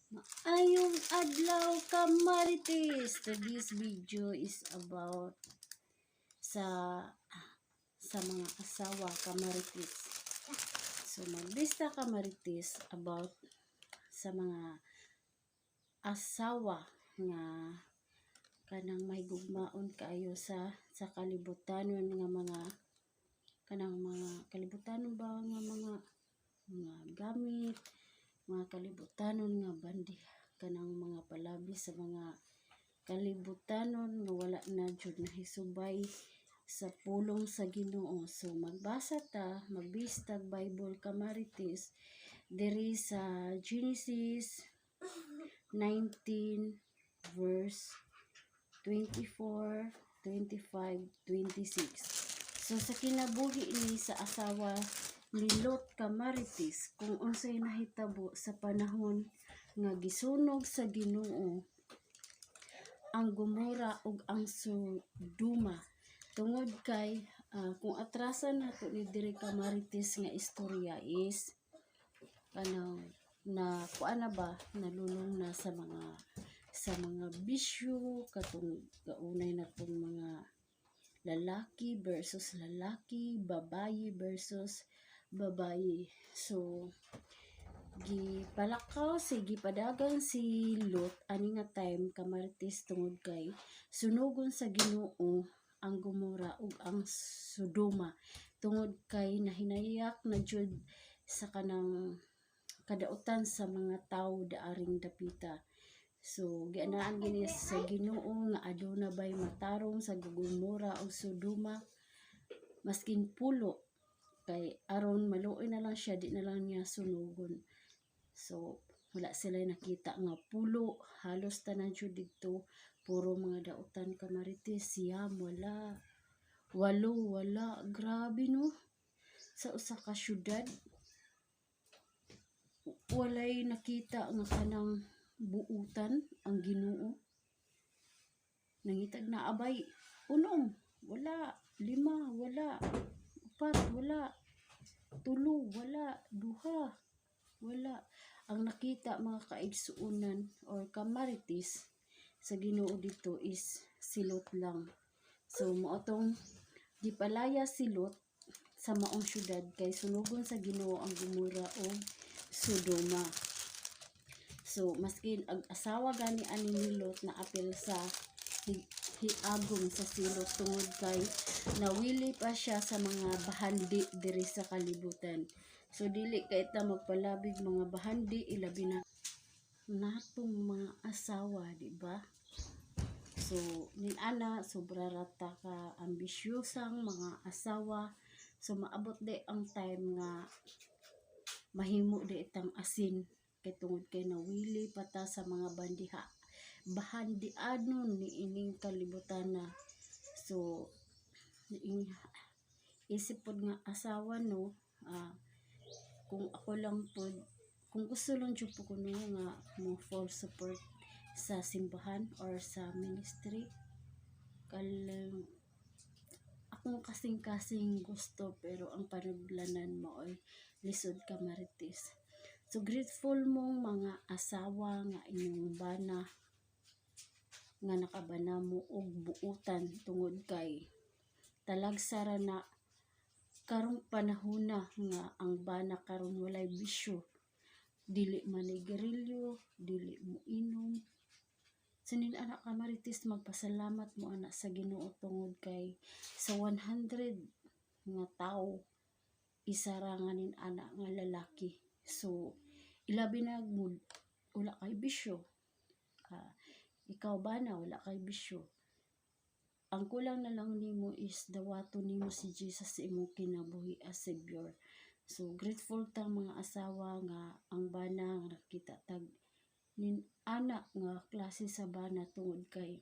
Maayong adlaw ka Marites. Today's video is about sa mga asawa ka Marites. So magbista ka Marites about sa mga asawa nga kanang mahigugmaon kaayo sa kalibutanon nga mga kanang mga kalibutanon ba nga mga gamit, mga kalibutanon nga bandi, kanang mga palabi sa mga kalibutanon nga wala na jud nahisubay sa pulong sa Ginoo. So magbasa ta, magbistag Bible ka Marites diri sa Genesis 19 verse 24, 25, 26. So sa kinabuhi ni sa asawa ni Lot ka Marites, kung unsay nahitabo sa panahon nga gisunog sa Ginoo ang Gomora ug ang Sodoma, tungod kay kung atrasan nato ni diri ka Marites nga istorya is kanang na kuan na ba nalulong na sa mga bisyo katong gaunay natong mga lalaki versus lalaki, babayi versus babayi. So gipalakaw gipadagan si Lot ani nga time ka Marites tungod kay sunugon sa Ginoo ang Gomora ug ang Sodoma, tungod kay nahinayak na jud sa kanang kadautan sa mga tawo daaring dapita. So gianaan gini sa Ginoo nga aduna bay matarong sa Gomora ug Sodoma maskin pulo, kay aron maluoy na lang siya, di na lang niya sunugon. So wala sila nakita nga pulo, halos tanan jud didto puro mga dautan ka Marites. Siyam wala, walo wala, grabe no. Sa usa ka syudad walay nakita nga kanang buutan ang Ginoo. Nangitag na abay unom wala, lima wala, upat wala, tulo wala, duha wala. Ang nakita mga kaigsuunan or kamarites sa Ginoo dito is si Lot lang. So moatong gipalaya si Lot sa maong syudad kay sunugon sa Ginoo ang Gomora o Sodoma. So maskin ang asawa gani ani ni Lot na apil sa hiagom sa silot tungod kay nawili pa siya sa mga bahandi diri sa kalibutan. So dili kay ta magpalabig mga bahandi, ilabi na natong mga asawa, di ba? So ninana sobra rata ka ambisyosang mga asawa. So maabot di ang time nga mahimo di itang asin kay tungod kay nawili pata sa mga bahandianon ni ining kalibutan na. So isip pod nga asawa no, kung ako lang pod, kung gusto lang jud po kuno nga mo full support sa simbahan or sa ministry, kalang akong kasing-kasing gusto, pero ang panaglanan mo ay lisod ka Marites. So grateful mong mga asawa nga inyong bana nga nakabana mo og buutan, tungod kay talagsara na karong panahona nga ang bana karon walay bisyo, dili manigarilyo, dili mo inom. Sanin anak ka Marites, magpasalamat mo anak sa Ginoo tungod kay sa 100 nga tawo isa ra nga nin anak nga lalaki. So ilabi na wala kay bisyo. Ikaw bana wala kay bisyo. Ang kulang na lang nimo is dawaton nimo si Jesus sa imong kinabuhi as Savior. So grateful ta mga asawa nga ang bana nga nakita tag nin anak nga klase sa bana, tungod kay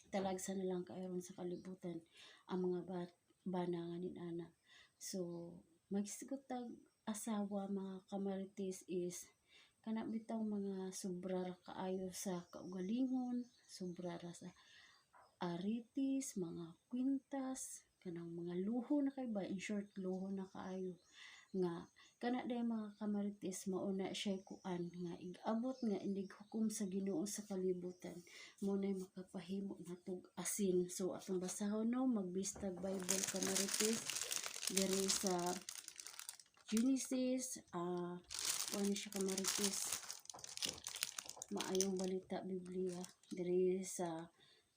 talagsa na lang kaayon sa kalibutan ang mga bana nga nin anak. So magsigot tag asawa mga kamarites is kana bitaw mga sobra ra kaayo sa kaugalingon, sobra ra sa aritis, mga kwintas, kanang mga luho na kay ba, in short luho na kaayo nga kana day mga kamarites mauna siya kuan nga igabot nga inig hukom sa Ginoo sa kalibutan mo nay makapahimo natog asin. So atong basahon no, magbistag Bible kamarites diri sa Genesis ano siya kamarites, maayong balita Biblia diri sa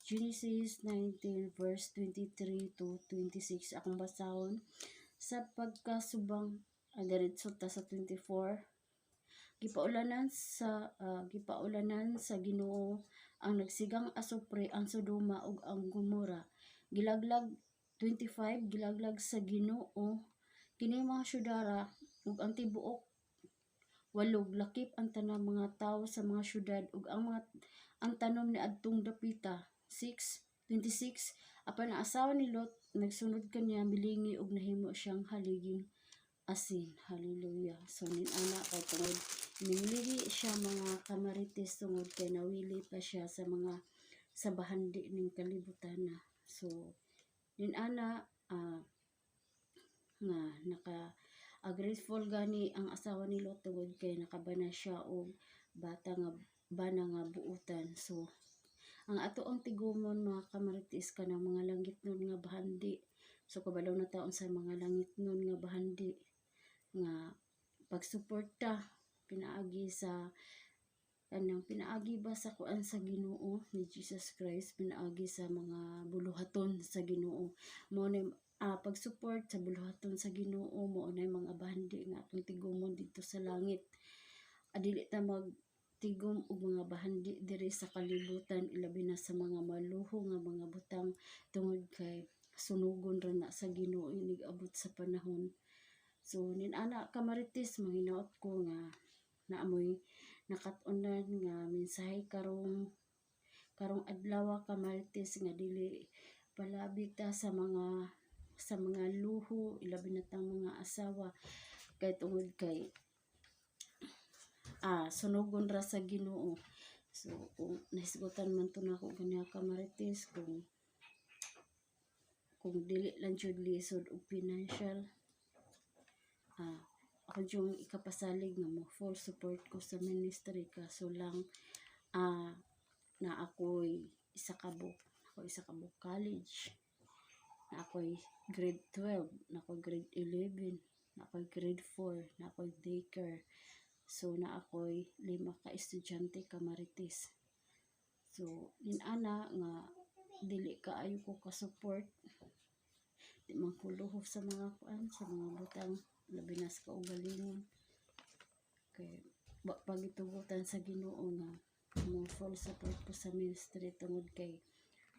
Genesis 19 verse 23 to 26 akong basahon. Sa pagkasubang diretso ta sa 24, gipaullanan sa Ginoo ang nagsigang asupre ang Sodoma ug ang Gomora. Gilaglag 25, gilaglag sa Ginoo kini mga syudara ug ang tibuok walog lakip ang tanang mga tawo sa mga syudad ug ang tanom ni adtong dapita. 26 apan ang asawa ni Lot nagsunod kaniya milingi ug nahimo siyang haliging asin. Hallelujah. So nin-ana kay tungod milingi siya mga kamarites tungod kay nawili pa siya sa bahandi ning kalibutan na. So nin-ana nga grateful gani ang asawa ni Lot tungod kay nakabana siya og bata nga bana nga buutan. So ang ato ang tigumon mga kamarites kanang mga langitnon nga bahandi. So kabalo na taon sa mga langitnon nga bahandi nga pagsuporta pinaagi sa pinaagi ba sa kuan sa Ginoo ni Jesus Christ, pinaagi sa mga buluhaton sa Ginoo mo ni pag-support sa buluhaton sa Ginoo mo na mga bahandi nga atong tigumon dito sa langit. Dili ta magtigom og mga bahandi diri sa kalibutan ilabi na sa mga maluho nga mga butang tungod kay sunugon ra na sa Ginoo inig abot sa panahon. So nin-ana kamarites manghinaot ko nga naamoy nakat-unan nga mensahe karong adlaw kamarites nga dili palabi ta sa mga luho ilabi na tang mga asawa kay tungod kay sunugon ra sa Ginoo. So kung nahisgutan man to nako ganiya kamarites kung dili lang jud lisod og financial, ako yung ikapasalig nga mo full support ko sa ministry kaso lang na ako'y isa ka book college, na ako'y grade 12, na ako'y grade 11, na ako'y grade 4, na ako'y daycare. So na ako'y 5 ka estudyante kamarites. So nin-ana nga dili kaayo ko ka-support, di man ko luho sa mga butang labi na sa kaugalingon kay pagitugutan sa Ginoo nga mo full support ko sa ministry tungod kay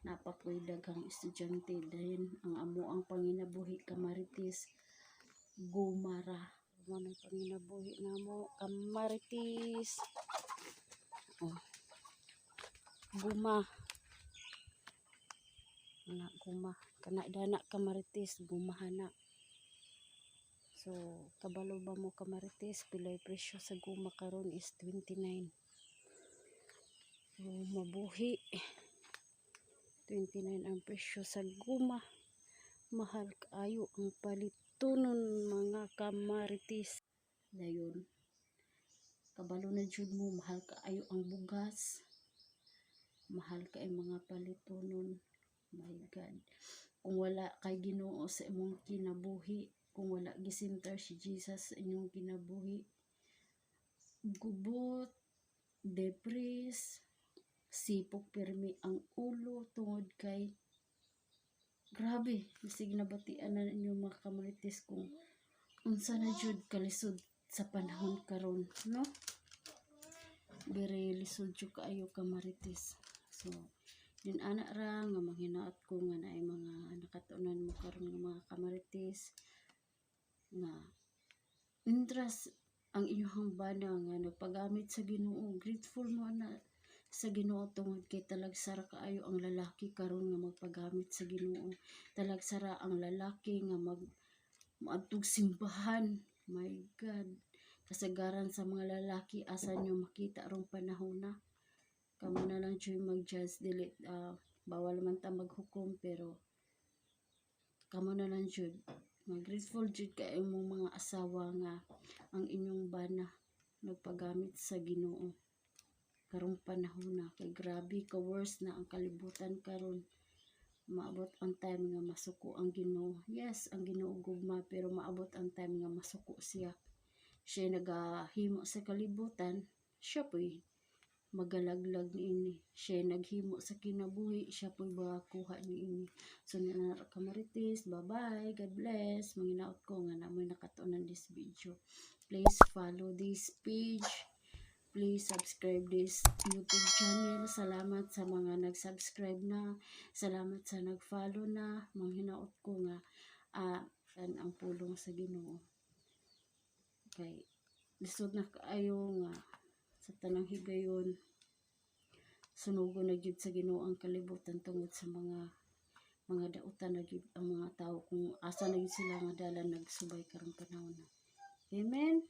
napakoy daghang estudyante dahil ang amo ang panginabuhi kamarites gumara mo nang panginabuhi namo kamarites guma kana dana kamarites gumahana. So kabalo ba mo kamarites pilay presyo sa guma karon is 29. So mabuhi 29 ang presyo sa guma, mahal kaayo ang palitunon mga kamarites. Dayon kabalo na jud mo mahal kaayo ang bugas, mahal kay mga palitunon. My God, kung wala kay Ginoo sa imong kinabuhi, kung wala gisintar si Jesus sa inyong kinabuhi, gubot, depres, sipok pirmi ang ulo tungod kay grabe bisig nabatian na ninyo mga kamarites kung unsa na jud kalisod sa panahon karon, no? Very lisod jud kaayo kamarites. So nin-ana ra nga manghinaot ko nga naay mga nakatunan mo karon nga mga kamarites nga interest ang inyong bana nga nagpagamit sa Ginoo. Grateful mo na sa Ginoo tungod kay talagsara kaayo ang lalaki karon nga magpagamit sa Ginoo. Talagsara ang lalaki nga maadtog simbahan. My God, kasagaran sa mga lalaki asa nyo makita rong panahon na. Kamo na lang dyan mag-judge, dili bawal man ta maghukom pero kamo na lang jud Nga grateful jud ka imong mga asawa nga ang inyong bana nagpagamit sa Ginoo karong panahon na kay grabe ka worse na ang kalibutan karon. Maabot ang time nga masuko ang Ginoo. Yes, ang Ginoo gugma pero maabot ang time nga masuko siya. Siya nagahimo sa kalibutan, siya po'y magalaglag niini. Siya naghimo sa kinabuhi, siya po'y kuha niini. So na kamarites, bye-bye, God bless. Manginaot ko nga namoy nakatunan this video. Please follow this page. Please subscribe this YouTube channel. Salamat sa mga nag-subscribe na. Salamat sa nag-follow na. Manghinaot ko nga ang pulong sa Ginoo. Okay. Lisod na kaayo nga sa tanang higayon. Sunugo na gyud sa Ginoo ang kalibutan tungod sa mga dautan na gyud ang mga tao kung asa na gyud sila nga dalan nagsubay karong panahon. Amen.